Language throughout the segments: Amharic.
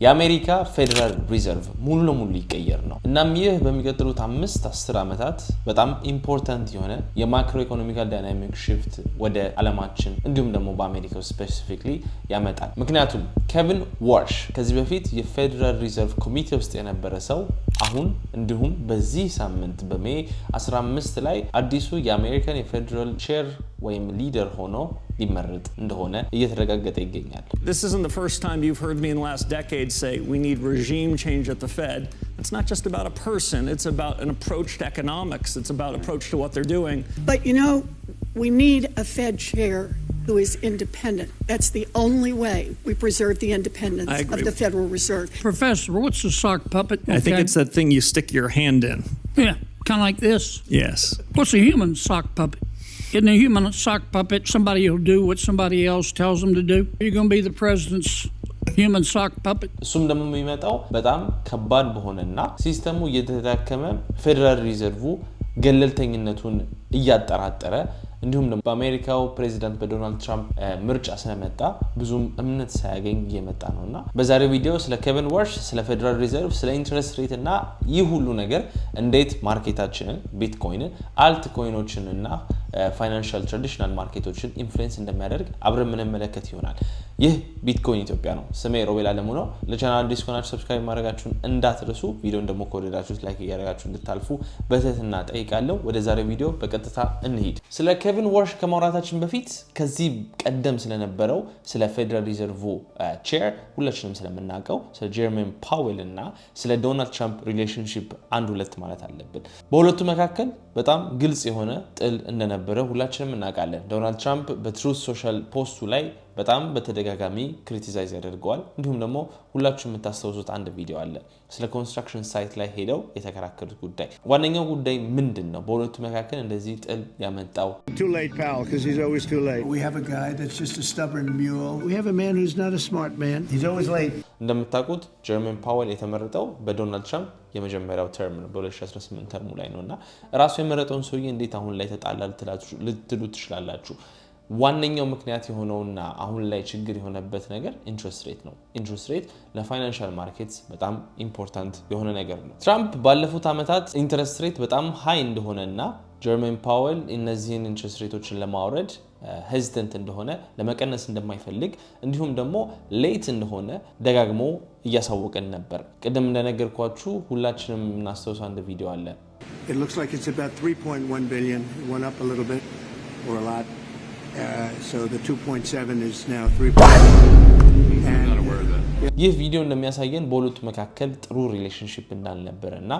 የአሜሪካ ፌደራል ሪዘርቭ ሙሉ ለሙሉ ይቀየር ነው። እናም ይህ በሚቀጥሉት 5-10 ዓመታት በጣም ኢምፖርታንት የሆነ የማክሮ ኢኮኖሚካል ዳይናሚክ ሽፍት ወደ ዓለማችን እንዲሁም ደግሞ በአሜሪካ ስፔሲፊክሊ ያመጣል። ምክንያቱም ኬቪን ዋርሽ ከዚህ በፊት የፌደራል ሪዘርቭ ኮሚቴ ውስጥ የነበረ ሰው አሁን እንዲሁም በዚህ ሳምንት በሜይ 15 ላይ አዲሱ የአሜሪካን የፌደራል ቼር ወይም ሊደር ሆኖ ሊመረጥ እንደሆነ እየተረጋገጠ ይገኛል። This isn't the first time you've heard me in the last decade say we need regime change at the Fed. It's not just about a person, it's about an approach to economics. It's about approach to what they're doing. But you know, we need a Fed chair who is independent. That's the only way we preserve the independence of the Federal Reserve. Professor, what's a sock puppet? I think it's that thing you stick your hand in. Yeah, kind of like this. Yes. What's a human sock puppet? Isn't a human sock puppet somebody who'll do what somebody else tells them to do? You're going to be the president's human sock puppet? እሱም ደግሞ የሚመጣው በጣም ከባድ በሆነና ሲስተሙ እየተዳከመ ፌደራል ሪዘርቭ ገለልተኝነቱን እያጠራጠረ እንዲሁም ደግሞ በአሜሪካው ፕሬዚዳንት በዶናልድ ትራምፕ ምርጫ ስለመጣ ብዙም እምነት ሳያገኝ እየመጣ ነውና በዛሬው ቪዲዮ ስለ ኬቪን ዋርሽ፣ ስለ ፌደራል ሪዘርቭ፣ ስለ ኢንትረስት ሬት እና ይህ ሁሉ ነገር እንዴት ማርኬታችንን ቢትኮይንን፣ አልት ኮይኖችንና ፋይናንሻል ትራዲሽናል ማርኬቶችን ኢንፍሉዌንስ እንደሚያደርግ አብረን የምንመለከት ይሆናል። ይህ ቢትኮይን ኢትዮጵያ ነው። ስሜ ሮቤል አለሙ ነው። ለቻናል አዲስ ከሆናችሁ ሰብስክራይብ ማድረጋችሁን እንዳትረሱ። ቪዲዮን ደግሞ ከወደዳችሁት ላይክ እያደረጋችሁ እንድታልፉ በትህትና ጠይቃለሁ። ወደ ዛሬው ቪዲዮ በቀጥታ እንሂድ። ስለ ኬቪን ዋርሽ ከማውራታችን በፊት ከዚህ ቀደም ስለነበረው ስለ ፌደራል ሪዘርቭ ቼር ሁላችንም ስለምናውቀው ስለ ጀርሜን ፓዌል እና ስለ ዶናልድ ትራምፕ ሪሌሽንሺፕ አንድ ሁለት ማለት አለብን። በሁለቱ መካከል በጣም ግልጽ የሆነ ጥል እንደነበረ ሁላችንም እናውቃለን። ዶናልድ ትራምፕ በትሩዝ ሶሻል ፖስቱ ላይ በጣም በተደጋጋሚ ክሪቲሳይዝ ያደርገዋል። እንዲሁም ደግሞ ሁላችሁ የምታስተውሱት አንድ ቪዲዮ አለ ስለ ኮንስትራክሽን ሳይት ላይ ሄደው የተከራከሩት ጉዳይ። ዋነኛው ጉዳይ ምንድነው? በሁለቱ መካከል እንደዚህ ጥል ያመጣው? Too late, pal, because he's always too late. We have a guy that's just a stubborn mule. We have a man who's not a smart man. He's always late. እንደምታውቁት ጀርሜን ፓዌል የተመረጠው በዶናልድ ትራምፕ የመጀመሪያው ተርም ነው፣ በ2018 ተርሙ ላይ ነውና ራሱ የመረጠውን ሰውዬ እንዴት አሁን ላይ ተጣላል ልትሉ ትችላላችሁ። ዋነኛው ምክንያት የሆነውና አሁን ላይ ችግር የሆነበት ነገር ኢንትረስት ሬት ነው። ኢንትረስት ሬት ለፋይናንሻል ማርኬትስ በጣም ኢምፖርታንት የሆነ ነገር ነው። ትራምፕ ባለፉት ዓመታት ኢንትረስት ሬት በጣም ሃይ እንደሆነና ጀርሜን ፓዌል እነዚህን ኢንትረስት ሬቶችን ለማውረድ ሄዚተንት እንደሆነ ለመቀነስ እንደማይፈልግ እንዲሁም ደግሞ ሌት እንደሆነ ደጋግሞ እያሳወቀን ነበር። ቅድም እንደነገርኳችሁ ሁላችንም እናስተውሰው አንድ ቪዲዮ አለ። It looks like it's about 3.1 billion. It went up a little bit or a lot. So the 2.7 is now 3.1. ይህ ቪዲዮ እንደሚያሳየን በሁለቱ መካከል ጥሩ ሪሌሽንሺፕ እንዳልነበረና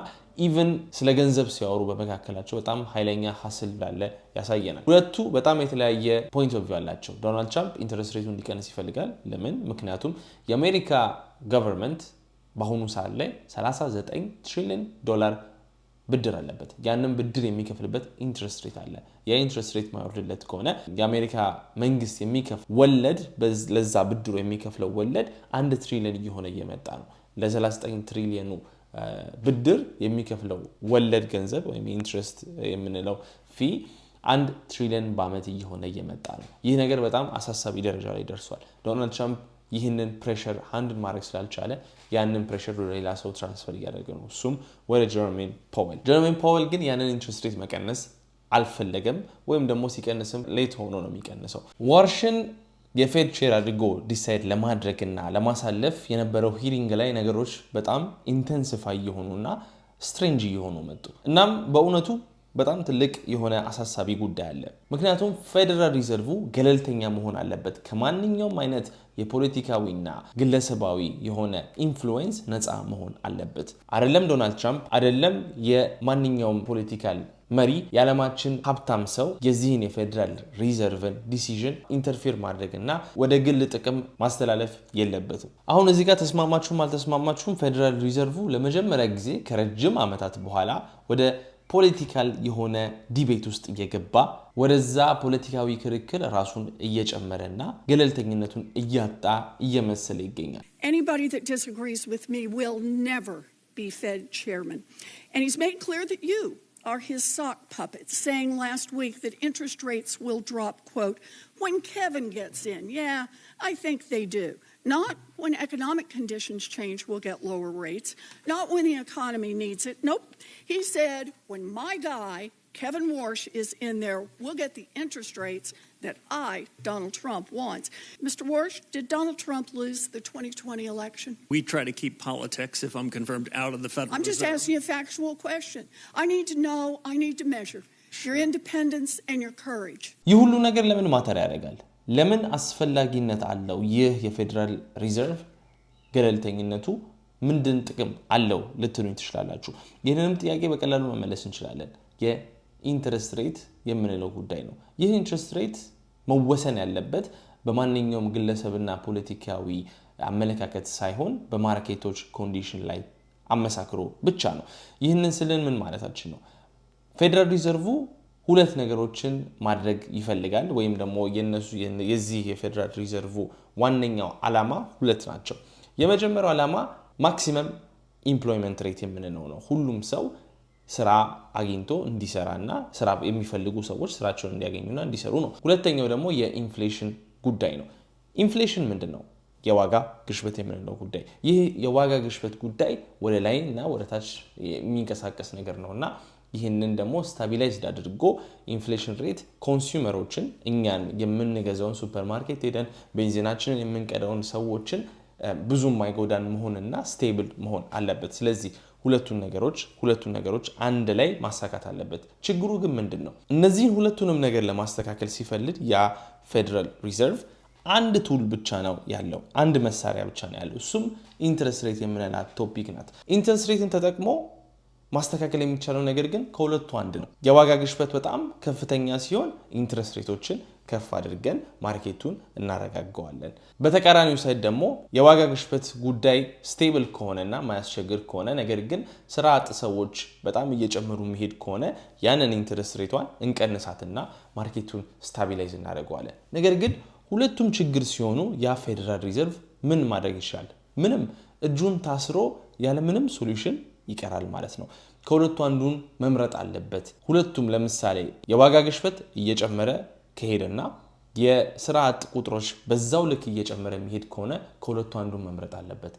ኢቭን ስለ ገንዘብ ሲያወሩ በመካከላቸው በጣም ኃይለኛ ሀስል እንዳለ ያሳየናል። ሁለቱ በጣም የተለያየ ፖይንት ኦፍ ቪው አላቸው። ዶናልድ ትራምፕ ኢንትረስት ሬቱን እንዲቀንስ ይፈልጋል። ለምን? ምክንያቱም የአሜሪካ ገቨርንመንት በአሁኑ ሰዓት ላይ 39 ትሪሊዮን ዶላር ብድር አለበት። ያንን ብድር የሚከፍልበት ኢንትረስት ሬት አለ። የኢንትረስት ሬት ማውረድለት ከሆነ የአሜሪካ መንግስት የሚከፍል ወለድ ለዛ ብድሩ የሚከፍለው ወለድ 1 ትሪሊዮን እየሆነ እየመጣ ነው። ለ39 ትሪሊዮኑ ብድር የሚከፍለው ወለድ ገንዘብ ወይም ኢንትረስት የምንለው ፊ 1 ትሪሊዮን በአመት እየሆነ እየመጣ ነው። ይህ ነገር በጣም አሳሳቢ ደረጃ ላይ ደርሷል። ዶናልድ ትራምፕ ይህንን ፕሬሸር ሃንድል ማድረግ ስላልቻለ ያንን ፕሬሸር ወደ ሌላ ሰው ትራንስፈር እያደረገ ነው፣ እሱም ወደ ጀርሜን ፓዌል። ጀርሜን ፓዌል ግን ያንን ኢንትረስት ሬት መቀነስ አልፈለገም፣ ወይም ደግሞ ሲቀንስም ሌት ሆኖ ነው የሚቀንሰው። ዋርሽን የፌድ ቼር አድርጎ ዲሳይድ ለማድረግና ለማሳለፍ የነበረው ሂሪንግ ላይ ነገሮች በጣም ኢንተንሲፋይ እየሆኑና ስትሬንጅ እየሆኑ መጡ። እናም በእውነቱ በጣም ትልቅ የሆነ አሳሳቢ ጉዳይ አለ። ምክንያቱም ፌደራል ሪዘርቭ ገለልተኛ መሆን አለበት። ከማንኛውም አይነት የፖለቲካዊና ግለሰባዊ የሆነ ኢንፍሉዌንስ ነፃ መሆን አለበት። አይደለም ዶናልድ ትራምፕ፣ አይደለም የማንኛውም ፖለቲካል መሪ፣ የዓለማችን ሀብታም ሰው የዚህን የፌደራል ሪዘርቭን ዲሲዥን ኢንተርፌር ማድረግና ወደ ግል ጥቅም ማስተላለፍ የለበትም። አሁን እዚህ ጋር ተስማማችሁም አልተስማማችሁም ፌደራል ሪዘርቭ ለመጀመሪያ ጊዜ ከረጅም ዓመታት በኋላ ወደ ፖለቲካል የሆነ ዲቤት ውስጥ እየገባ ወደዛ ፖለቲካዊ ክርክር ራሱን እየጨመረና ገለልተኝነቱን እያጣ እየመሰለ ይገኛል። Anybody that disagrees with me will never be Fed chairman. And he's made clear that you are his sock puppets, saying last week that interest rates will drop, quote, when Kevin gets in. Yeah, I think they do. Not when economic conditions change, we'll get lower rates. Not when the economy needs it. Nope. He said, when my guy, Kevin Warsh, is in there, we'll get the interest rates that I, Donald Trump, wants. Mr. Warsh, did Donald Trump lose the 2020 election? We try to keep politics, if I'm confirmed, out of the Federal I'm just Reserve. asking a factual question. I need to know, I need to measure your independence and your courage. ይህ ሁሉ ነገር ለምን ማተር ያደርጋል? ለምን አስፈላጊነት አለው? ይህ የፌደራል ሪዘርቭ ገለልተኝነቱ ምንድን ጥቅም አለው ልትሉኝ ትችላላችሁ? ይህንንም ጥያቄ በቀላሉ መመለስ እንችላለን። የኢንትረስት ሬት የምንለው ጉዳይ ነው። ይህ ኢንትረስት ሬት መወሰን ያለበት በማንኛውም ግለሰብና ፖለቲካዊ አመለካከት ሳይሆን በማርኬቶች ኮንዲሽን ላይ አመሳክሮ ብቻ ነው። ይህንን ስልን ምን ማለታችን ነው? ፌደራል ሪዘርቭ ሁለት ነገሮችን ማድረግ ይፈልጋል ወይም ደግሞ የዚህ የፌደራል ሪዘርቭ ዋነኛው ዓላማ ሁለት ናቸው። የመጀመሪያው ዓላማ ማክሲመም ኢምፕሎይመንት ሬት የምንለው ነው። ሁሉም ሰው ስራ አግኝቶ እንዲሰራና ስራ የሚፈልጉ ሰዎች ስራቸውን እንዲያገኙና እንዲሰሩ ነው። ሁለተኛው ደግሞ የኢንፍሌሽን ጉዳይ ነው። ኢንፍሌሽን ምንድነው? የዋጋ ግሽበት የምንለው ጉዳይ። ይህ የዋጋ ግሽበት ጉዳይ ወደ ላይና ወደ ታች የሚንቀሳቀስ ነገር ነውና ይህንን ደግሞ ስታቢላይዝድ አድርጎ ኢንፍሌሽን ሬት ኮንሱመሮችን እኛን የምንገዛውን ሱፐርማርኬት ሄደን ቤንዚናችንን የምንቀዳውን ሰዎችን ብዙም ማይጎዳን መሆንና ስቴብል መሆን አለበት። ስለዚህ ሁለቱን ነገሮች አንድ ላይ ማሳካት አለበት። ችግሩ ግን ምንድነው? እነዚህን ሁለቱንም ነገር ለማስተካከል ሲፈልግ ያ ፌደራል ሪዘርቭ አንድ ቱል ብቻ ነው ያለው፣ አንድ መሳሪያ ብቻ ነው ያለው። እሱም ኢንትረስት ሬት የምንላት ቶፒክ ናት። ኢንትረስት ሬትን ተጠቅሞ ማስተካከል የሚቻለው ነገር ግን ከሁለቱ አንድ ነው። የዋጋ ግሽበት በጣም ከፍተኛ ሲሆን ኢንትረስት ሬቶችን ከፍ አድርገን ማርኬቱን እናረጋጋዋለን። በተቃራኒው ሳይድ ደግሞ የዋጋ ግሽበት ጉዳይ ስቴብል ከሆነና ማያስቸግር ከሆነ ነገር ግን ስራ አጥ ሰዎች በጣም እየጨመሩ መሄድ ከሆነ ያንን ኢንትረስት ሬቷን እንቀንሳትና ማርኬቱን ስታቢላይዝ እናደርገዋለን። ነገር ግን ሁለቱም ችግር ሲሆኑ ያ ፌደራል ሪዘርቭ ምን ማድረግ ይችላል? ምንም። እጁን ታስሮ ያለ ምንም ሶሉሽን ይቀራል ማለት ነው። ከሁለቱ አንዱን መምረጥ አለበት። ሁለቱም ለምሳሌ የዋጋ ግሽበት እየጨመረ ከሄደና የስራ አጥ ቁጥሮች በዛው ልክ እየጨመረ የሚሄድ ከሆነ ከሁለቱ አንዱን መምረጥ አለበት።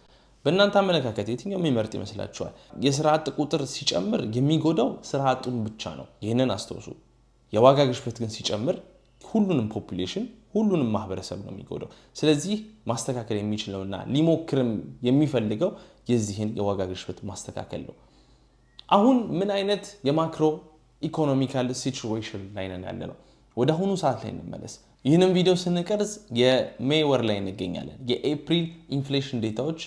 በእናንተ አመለካከት የትኛው የሚመርጥ ይመስላችኋል? የስራ አጥ ቁጥር ሲጨምር የሚጎዳው ስራ አጡን ብቻ ነው። ይህንን አስተውሱ። የዋጋ ግሽበት ግን ሲጨምር ሁሉንም ፖፑሌሽን ሁሉንም ማህበረሰብ ነው የሚጎዳው። ስለዚህ ማስተካከል የሚችለውና ሊሞክርም የሚፈልገው የዚህን የዋጋ ግሽበት ማስተካከል ነው። አሁን ምን አይነት የማክሮ ኢኮኖሚካል ሲቹዌሽን ላይ ነን ያለ ነው? ወደ አሁኑ ሰዓት ላይ እንመለስ። ይህንን ቪዲዮ ስንቀርጽ የሜይ ወር ላይ እንገኛለን። የኤፕሪል ኢንፍሌሽን ዴታዎች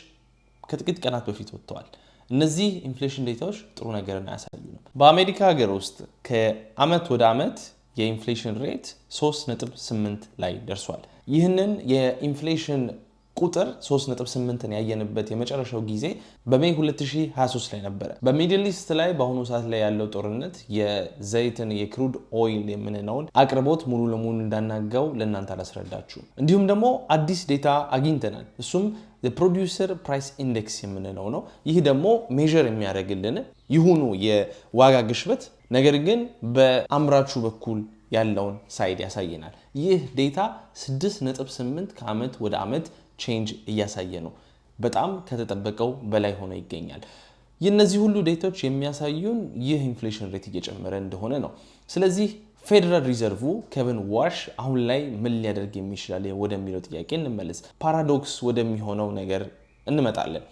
ከጥቂት ቀናት በፊት ወጥተዋል። እነዚህ ኢንፍሌሽን ዴታዎች ጥሩ ነገርን አያሳዩንም። በአሜሪካ ሀገር ውስጥ ከአመት ወደ አመት የኢንፍሌሽን ሬት 3.8 ላይ ደርሷል። ይህንን የኢንፍሌሽን ቁጥር 3.8ን ያየንበት የመጨረሻው ጊዜ በሜይ 2023 ላይ ነበረ። በሚድል ኢስት ላይ በአሁኑ ሰዓት ላይ ያለው ጦርነት የዘይትን የክሩድ ኦይል የምንለውን አቅርቦት ሙሉ ለሙሉ እንዳናጋው ለእናንተ አላስረዳችሁ። እንዲሁም ደግሞ አዲስ ዴታ አግኝተናል። እሱም የፕሮዲውሰር ፕራይስ ኢንዴክስ የምንለው ነው። ይህ ደግሞ ሜዥር የሚያደርግልን ይሁኑ የዋጋ ግሽበት ነገር ግን በአምራቹ በኩል ያለውን ሳይድ ያሳየናል። ይህ ዴታ 6.8 ከአመት ወደ አመት ቼንጅ እያሳየ ነው። በጣም ከተጠበቀው በላይ ሆኖ ይገኛል። የነዚህ ሁሉ ዴታዎች የሚያሳዩን ይህ ኢንፍሌሽን ሬት እየጨመረ እንደሆነ ነው። ስለዚህ ፌደራል ሪዘርቭ ኬቪን ዋርሽ አሁን ላይ ምን ሊያደርግ የሚችላል ወደሚለው ጥያቄ እንመለስ። ፓራዶክስ ወደሚሆነው ነገር እንመጣለን።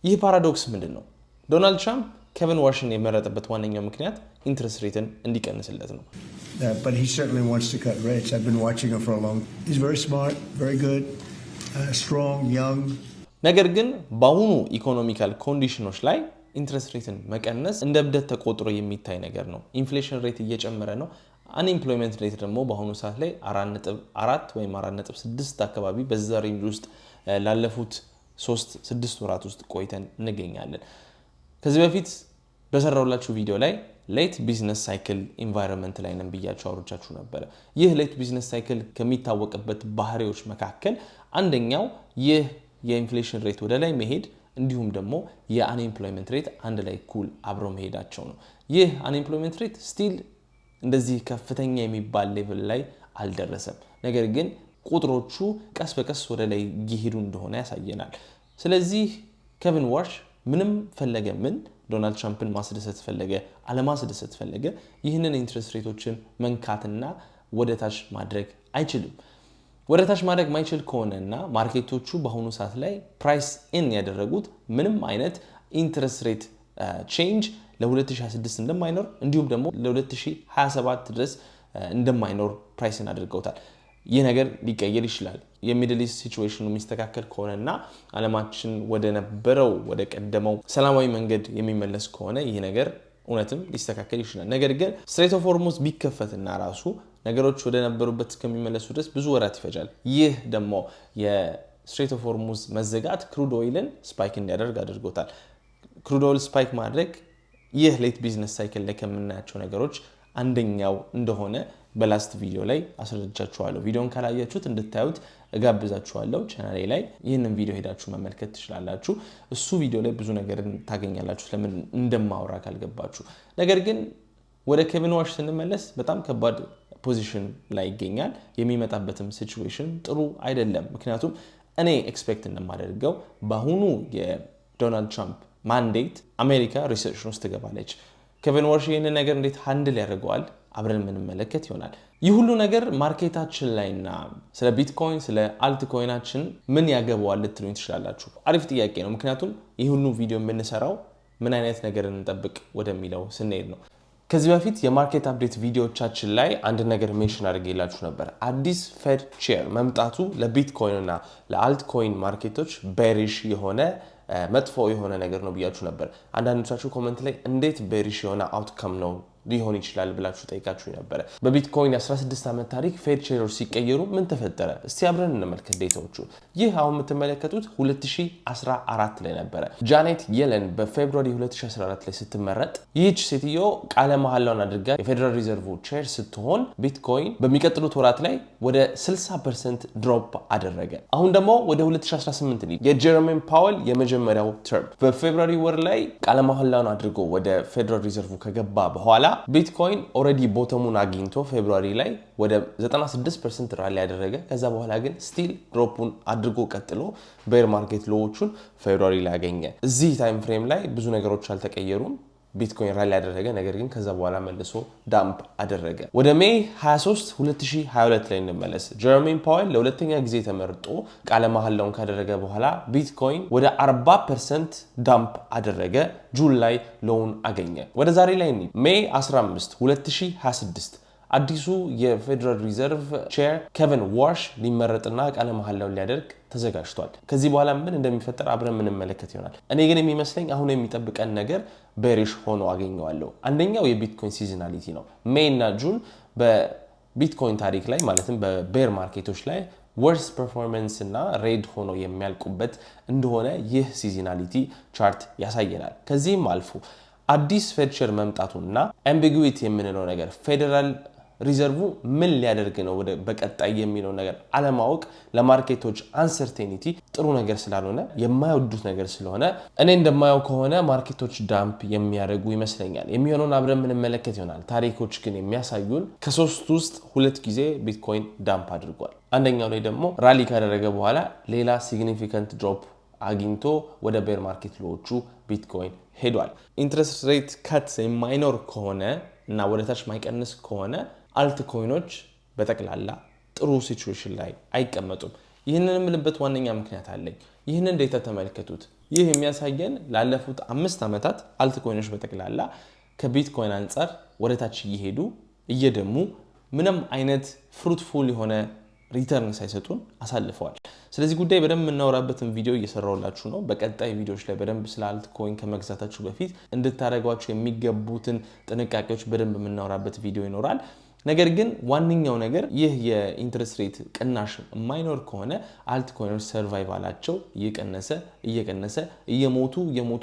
ይህ ፓራዶክስ ምንድነው? ዶናልድ ትራምፕ ኬቪን ዋርሽን የመረጠበት ዋነኛው ምክንያት ኢንትረስት ሬትን እንዲቀንስለት ነው። But he certainly wants to cut rates. I've been watching him for a long time. He's very smart, very good, strong, young. ነገር ግን በአሁኑ ኢኮኖሚካል ኮንዲሽኖች ላይ ኢንትረስት ሬትን መቀነስ እንደ እብደት ተቆጥሮ የሚታይ ነገር ነው። ኢንፍሌሽን ሬት እየጨመረ ነው። አንኤምፕሎይመንት ሬት ደግሞ በአሁኑ ሰዓት ላይ 4.4 ወይም 4.6 አካባቢ በዛ ሬንጅ ውስጥ ላለፉት 3-6 ወራት ውስጥ ቆይተን እንገኛለን። ከዚህ በፊት በሰራውላችሁ ቪዲዮ ላይ ሌት ቢዝነስ ሳይክል ኢንቫይሮንመንት ላይ ነን ብያችሁ አውርቻችሁ ነበር። ይህ ሌት ቢዝነስ ሳይክል ከሚታወቅበት ባህሪዎች መካከል አንደኛው ይህ የኢንፍሌሽን ሬት ወደ ላይ መሄድ እንዲሁም ደግሞ የአንኤምፕሎይመንት ሬት አንድ ላይ ኩል አብሮ መሄዳቸው ነው። ይህ አንኤምፕሎይመንት ሬት ስቲል እንደዚህ ከፍተኛ የሚባል ሌቭል ላይ አልደረሰም። ነገር ግን ቁጥሮቹ ቀስ በቀስ ወደ ላይ እየሄዱ እንደሆነ ያሳየናል። ስለዚህ ኬቪን ዋርሽ ምንም ፈለገ ምን ዶናልድ ትራምፕን ማስደሰት ፈለገ አለማስደሰት ፈለገ ይህንን ኢንትረስት ሬቶችን መንካትና ወደታች ማድረግ አይችልም። ወደታች ማድረግ ማይችል ከሆነና ማርኬቶቹ በአሁኑ ሰዓት ላይ ፕራይስ ኢን ያደረጉት ምንም አይነት ኢንትረስት ሬት ቼንጅ ለ2026 እንደማይኖር እንዲሁም ደግሞ ለ2027 ድረስ እንደማይኖር ፕራይስን አድርገውታል። ይህ ነገር ሊቀየር ይችላል። የሚድል ኢስት ሲቹዌሽኑ የሚስተካከል ከሆነና ዓለማችን ወደ ነበረው ወደ ቀደመው ሰላማዊ መንገድ የሚመለስ ከሆነ ይህ ነገር እውነትም ሊስተካከል ይችላል። ነገር ግን ስትሬት ኦፍ ሆርሙዝ ቢከፈትና ራሱ ነገሮች ወደ ነበሩበት እስከሚመለሱ ድረስ ብዙ ወራት ይፈጃል። ይህ ደግሞ የስትሬት ኦፍ ሆርሙዝ መዘጋት ክሩድ ኦይልን ስፓይክ እንዲያደርግ አድርጎታል። ክሩድ ኦይል ስፓይክ ማድረግ ይህ ሌት ቢዝነስ ሳይክል ላይ ከምናያቸው ነገሮች አንደኛው እንደሆነ በላስት ቪዲዮ ላይ አስረድቻችኋለሁ። ቪዲዮን ካላያችሁት እንድታዩት እጋብዛችኋለሁ። ቻናሌ ላይ ይህንን ቪዲዮ ሄዳችሁ መመልከት ትችላላችሁ። እሱ ቪዲዮ ላይ ብዙ ነገር ታገኛላችሁ ለምን እንደማወራ ካልገባችሁ። ነገር ግን ወደ ኬቪን ዋርሽ ስንመለስ በጣም ከባድ ፖዚሽን ላይ ይገኛል። የሚመጣበትም ሲቹዌሽን ጥሩ አይደለም። ምክንያቱም እኔ ኤክስፔክት እንደማደርገው በአሁኑ የዶናልድ ትራምፕ ማንዴት አሜሪካ ሪሴሽን ውስጥ ትገባለች። ኬቪን ዋርሽ ይህንን ነገር እንዴት ሃንድል ያደርገዋል አብረን የምንመለከት ይሆናል። ይህ ሁሉ ነገር ማርኬታችን ላይና ስለ ቢትኮይን ስለ አልትኮይናችን ምን ያገባዋል ልትሉኝ ትችላላችሁ። አሪፍ ጥያቄ ነው። ምክንያቱም ይህ ሁሉ ቪዲዮ የምንሰራው ምን አይነት ነገር እንጠብቅ ወደሚለው ስንሄድ ነው። ከዚህ በፊት የማርኬት አፕዴት ቪዲዮዎቻችን ላይ አንድ ነገር ሜንሽን አድርጌላችሁ ነበር። አዲስ ፌድ ቼር መምጣቱ ለቢትኮይን እና ለአልትኮይን ማርኬቶች ቤሪሽ የሆነ መጥፎ የሆነ ነገር ነው ብያችሁ ነበር። አንዳንዶቻችሁ ኮመንት ላይ እንዴት ቤሪሽ የሆነ አውትካም ነው ሊሆን ይችላል ብላችሁ ጠይቃችሁ ነበር። በቢትኮይን 16 ዓመት ታሪክ ፌድ ቼሮች ሲቀየሩ ምን ተፈጠረ? እስቲ አብረን እንመልከት ዴታዎቹ። ይህ አሁን የምትመለከቱት 2014 ላይ ነበረ። ጃኔት የለን በፌብሩዋሪ 2014 ላይ ስትመረጥ ይህች ሴትዮ ቃለ መሐላውን አድርጋ የፌደራል ሪዘርቭ ቼር ስትሆን ቢትኮይን በሚቀጥሉት ወራት ላይ ወደ 60% ድሮፕ አደረገ። አሁን ደግሞ ወደ 2018 ላይ የጀረሚ ፓወል የመጀመሪያው ተርም በፌብሩዋሪ ወር ላይ ቃለ መሐላውን አድርጎ ወደ ፌደራል ሪዘርቭ ከገባ በኋላ ቢትኮይን ኦልሬዲ ቦተሙን አግኝቶ ፌብሩዋሪ ላይ ወደ 96% ራሊ ያደረገ። ከዛ በኋላ ግን ስቲል ድሮፑን አድርጎ ቀጥሎ ቤር ማርኬት ሎዎቹን ፌብሩዋሪ ላይ ያገኘ። እዚህ ታይም ፍሬም ላይ ብዙ ነገሮች አልተቀየሩም። ቢትኮይን ራሊ ያደረገ፣ ነገር ግን ከዛ በኋላ መልሶ ዳምፕ አደረገ። ወደ ሜይ 23 2022 ላይ እንመለስ። ጀረሚ ፓወል ለሁለተኛ ጊዜ ተመርጦ ቃለ መሐላውን ካደረገ በኋላ ቢትኮይን ወደ 40% ዳምፕ አደረገ። ጁን ላይ ሎውን አገኘ። ወደ ዛሬ ላይ ሜይ 15 2026 አዲሱ የፌደራል ሪዘርቭ ቼር ኬቪን ዋርሽ ሊመረጥና ቃለ መሐላውን ሊያደርግ ተዘጋጅቷል። ከዚህ በኋላ ምን እንደሚፈጠር አብረን የምንመለከት ይሆናል። እኔ ግን የሚመስለኝ አሁን የሚጠብቀን ነገር ቤሪሽ ሆኖ አገኘዋለሁ። አንደኛው የቢትኮይን ሲዝናሊቲ ነው። ሜይ እና ጁን በቢትኮይን ታሪክ ላይ ማለትም በቤር ማርኬቶች ላይ ወርስ ፐርፎርማንስ እና ሬድ ሆኖ የሚያልቁበት እንደሆነ ይህ ሲዝናሊቲ ቻርት ያሳየናል። ከዚህም አልፎ አዲስ ፌድ ቼር መምጣቱና አምቢጉዊቲ የምንለው ነገር ፌደራል ሪዘርቭ ምን ሊያደርግ ነው በቀጣይ የሚለው ነገር አለማወቅ ለማርኬቶች አንሰርቴኒቲ ጥሩ ነገር ስላልሆነ የማይወዱት ነገር ስለሆነ እኔ እንደማየው ከሆነ ማርኬቶች ዳምፕ የሚያደርጉ ይመስለኛል። የሚሆነውን አብረን የምንመለከት ይሆናል። ታሪኮች ግን የሚያሳዩን ከሶስት ውስጥ 2 ጊዜ ቢትኮይን ዳምፕ አድርጓል። አንደኛው ላይ ደግሞ ራሊ ካደረገ በኋላ ሌላ ሲግኒፊካንት ድሮፕ አግኝቶ ወደ ቤር ማርኬት ሎዎቹ ቢትኮይን ሄዷል። ኢንትረስት ሬት ከት የማይኖር ከሆነ እና ወደታች ማይቀንስ ከሆነ አልትኮይኖች በጠቅላላ ጥሩ ሲቹዌሽን ላይ አይቀመጡም። ይህንን የምልበት ዋነኛ ምክንያት አለኝ። ይህንን ዴታ ተመልከቱት። ይህ የሚያሳየን ላለፉት 5 ዓመታት አልትኮይኖች በጠቅላላ ከቢትኮይን አንጻር ወደታች እየሄዱ እየደሙ ምንም አይነት ፍሩትፉል የሆነ ሪተርን ሳይሰጡን አሳልፈዋል። ስለዚህ ጉዳይ በደንብ የምናወራበትን ቪዲዮ እየሰራሁላችሁ ነው። በቀጣይ ቪዲዮዎች ላይ በደንብ ስለ አልትኮይን ከመግዛታችሁ በፊት እንድታደርጓቸው የሚገቡትን ጥንቃቄዎች በደንብ የምናወራበት ቪዲዮ ይኖራል። ነገር ግን ዋነኛው ነገር ይህ የኢንትረስት ሬት ቅናሽ የማይኖር ከሆነ አልትኮይኖች ሰርቫይቫላቸው እየቀነሰ እየሞቱ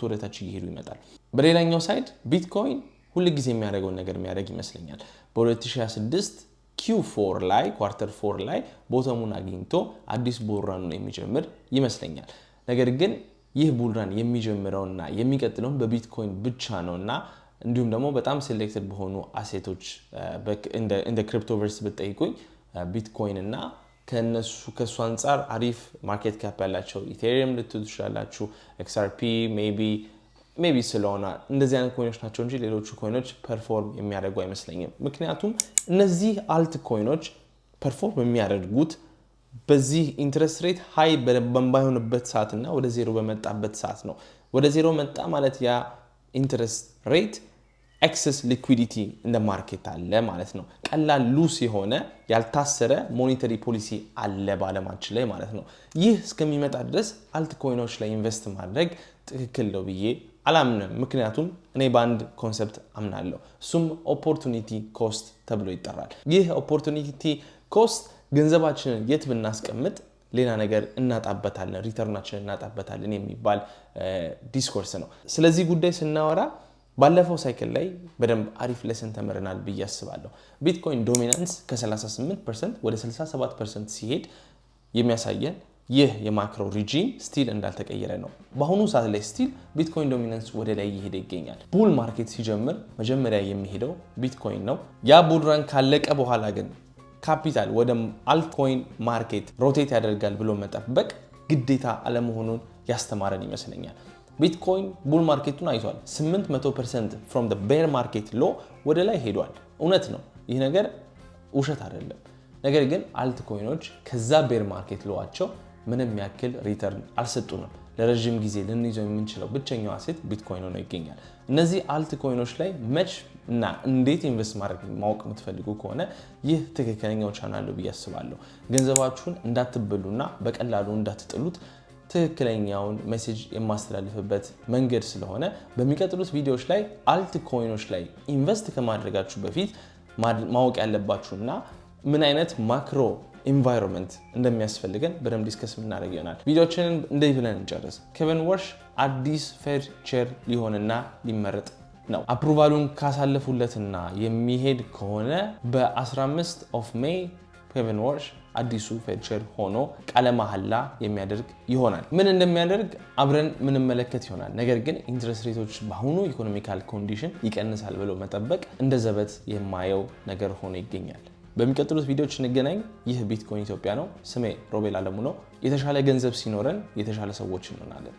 ወደታች እየሄዱ ይመጣል። በሌላኛው ሳይድ ቢትኮይን ሁልጊዜ የሚያደርገውን ነገር የሚያደርግ ይመስለኛል። በ2026 Q4 ላይ ኳርተር 4 ላይ ቦተሙን አግኝቶ አዲስ ቡልራኑን የሚጀምር ይመስለኛል። ነገር ግን ይህ ቡልራን የሚጀምረውና የሚቀጥለውን በቢትኮይን ብቻ ነውና እንዲሁም ደግሞ በጣም ሴሌክትድ በሆኑ አሴቶች እንደ ክሪፕቶቨርስ ብትጠይቁኝ ቢትኮይን እና ከሱ አንፃር አሪፍ ማርኬት ካፕ ያላቸው ኢቴሪየም ልትሉ ትችላላችሁ XRP ሜቢ ስለሆነ እንደዚህ አይነት ኮይኖች ናቸው እንጂ ሌሎቹ ኮይኖች ፐርፎርም የሚያደርጉ አይመስለኝም ምክንያቱም እነዚህ አልት ኮይኖች ፐርፎርም የሚያደርጉት በዚህ ኢንትረስት ሬት ሃይ በማይሆንበት ሰዓትና ወደ ዜሮ በመጣበት ሰዓት ነው ወደ ዜሮ መጣ ማለት ያ ኢንትረስት ሬት excess liquidity in the market አለ ማለት ነው ቀላል ሉስ የሆነ ያልታሰረ ሞኔታሪ ፖሊሲ አለ ባለማችን ላይ ማለት ነው ይህ እስከሚመጣ ድረስ አልት ኮይኖች ላይ ኢንቨስት ማድረግ ትክክል ነው ብዬ አላምንም ምክንያቱም እኔ ባንድ ኮንሰፕት አምናለሁ እሱም ኦፖርቹኒቲ ኮስት ተብሎ ይጠራል ይህ ኦፖርቹኒቲ ኮስት ገንዘባችንን የት ብናስቀምጥ ሌላ ነገር እናጣበታለን ሪተርናችንን እናጣበታለን የሚባል ዲስኮርስ ነው ስለዚህ ጉዳይ ስናወራ ባለፈው ሳይክል ላይ በደንብ አሪፍ ለሰን ተመረናል ብዬ አስባለሁ ቢትኮይን ዶሚናንስ ከ38% ወደ 67% ሲሄድ የሚያሳየን ይህ የማክሮ ሪጂም ስቲል እንዳልተቀየረ ነው በአሁኑ ሰዓት ላይ ስቲል ቢትኮይን ዶሚናንስ ወደ ላይ እየሄደ ይገኛል ቡል ማርኬት ሲጀምር መጀመሪያ የሚሄደው ቢትኮይን ነው ያ ቡል ራን ካለቀ በኋላ ግን ካፒታል ወደ አልትኮይን ማርኬት ሮቴት ያደርጋል ብሎ መጠበቅ ግዴታ አለመሆኑን ያስተማረን ይመስለኛል ቢትኮይን ቡል ማርኬቱን አይቷል 800% from the bear market low ወደ ላይ ሄዷል እውነት ነው ይህ ነገር ውሸት አይደለም ነገር ግን አልት ኮይኖች ከዛ ቤር ማርኬት ሎዋቸው ምንም ያክል ሪተርን አልሰጡንም ለረጅም ጊዜ ልንይዘው የምንችለው ብቸኛው አሴት ቢትኮይን ሆኖ ይገኛል እነዚህ አልት ኮይኖች ላይ መች እና እንዴት ኢንቨስት ማድረግ ማወቅ የምትፈልጉ ከሆነ ይህ ትክክለኛው ቻናል ነው ብዬ አስባለሁ ገንዘባችሁን እንዳትበሉና በቀላሉ እንዳትጥሉት ትክክለኛውን ሜሴጅ የማስተላልፍበት መንገድ ስለሆነ በሚቀጥሉት ቪዲዮዎች ላይ አልት ኮይኖች ላይ ኢንቨስት ከማድረጋችሁ በፊት ማወቅ ያለባችሁና ምን አይነት ማክሮ ኢንቫይሮንመንት እንደሚያስፈልገን በደንብ ዲስከስ እናደርግ ይሆናል ቪዲዮዎችንን እንደዚህ ብለን እንጨርስ ኬቨን ወርሽ አዲስ ፌድ ቼር ሊሆንና ሊመረጥ ነው አፕሩቫሉን ካሳለፉለትና የሚሄድ ከሆነ በ15 ኦፍ ሜይ ኬቨን ወርሽ አዲሱ ፌድ ቼር ሆኖ ቃለ መሐላ የሚያደርግ ይሆናል ምን እንደሚያደርግ አብረን ምንመለከት ይሆናል ነገር ግን ኢንትረስት ሬቶች በአሁኑ ኢኮኖሚካል ኮንዲሽን ይቀንሳል ብሎ መጠበቅ እንደ ዘበት የማየው ነገር ሆኖ ይገኛል በሚቀጥሉት ቪዲዮዎች እንገናኝ ይህ ቢትኮይን ኢትዮጵያ ነው ስሜ ሮቤል አለሙ ነው የተሻለ ገንዘብ ሲኖረን የተሻለ ሰዎች እንሆናለን